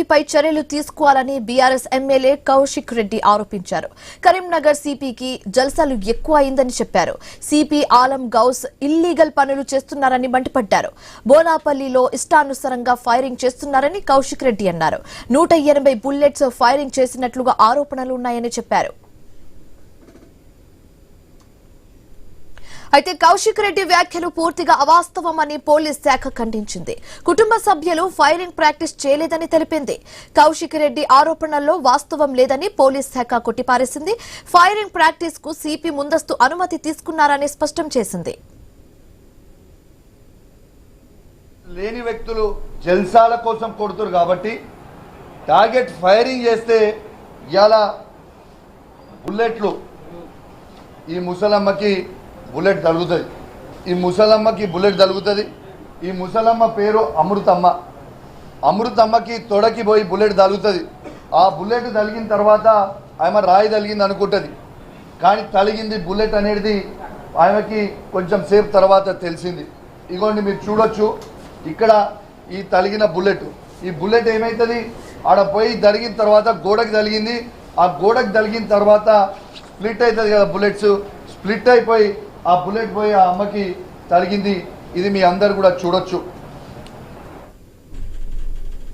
సిపిపై చర్యలు తీసుకోవాలని BRS MLA Kaushik Reddy ఆరోపించారు. కరీంనగర్ సిపికి జల్సాలు ఎక్కువ అయిందని చెప్పారు. సిపి ఆలం గౌస్ ఇల్లీగల్ పనులు చేస్తున్నారని మండిపడ్డారు. బోనాపల్లిలో ఇష్టానుసారంగా ఫైరింగ్ చేస్తున్నారని కౌశిక్ రెడ్డి అన్నారు. 180 బుల్లెట్స్ ఫైరింగ్ చేసినట్లుగా ఆరోపణలు ఉన్నాయని చెప్పారు. అయితే కౌశిక్ రెడ్డి వ్యాఖ్యలు పూర్తిగా అవాస్తవమని పోలీస్ శాఖ ఖండించింది. కుటుంబ సభ్యులు ఫైరింగ్ ప్రాక్టీస్ చేయలేదని తెలిపింది. కౌశిక్ రెడ్డి ఆరోపణల్లో వాస్తవం లేదని పోలీస్ శాఖ కొట్టిపారేసింది. ఫైరింగ్ ప్రాక్టీస్ కు సిపి ముందస్తు అనుమతి తీసుకున్నారని స్పష్టం చేసింది. లేని వ్యక్తులు జల్సాల కోసం కొడుతున్నారు కాబట్టి టార్గెట్ ఫైరింగ్ చేస్తే ఇలా బుల్లెట్లు ఈ ముసలమ్మకి బుల్లెట్ తగులుతుంది. ఈ ముసలమ్మకి బుల్లెట్ తగులుతుంది. ఈ ముసలమ్మ పేరు అమృతమ్మ. అమృతమ్మకి తొడకి పోయి బుల్లెట్ తగులుతుంది. ఆ బుల్లెట్ తగిలిన తర్వాత ఆమె రాయి తగిలింది అనుకుంటుంది. కానీ తగిలింది బుల్లెట్ అనేది ఆమెకి కొంచెం సేపు తర్వాత తెలిసింది. ఇగోండి మీరు చూడొచ్చు, ఇక్కడ ఈ తగిలిన బుల్లెట్, ఈ బుల్లెట్ ఏమవుతుంది ఆడ పోయి తగిలిన తర్వాత గోడకి తగిలింది. ఆ గోడకి తగిలిన తర్వాత స్ప్లిట్ అవుతుంది కదా, బుల్లెట్స్ స్ప్లిట్ అయిపోయి ఆ బుల్లెట్ పోయి ఆ అమ్మకి తగిలింది. ఇది మీ అందరు కూడా చూడొచ్చు.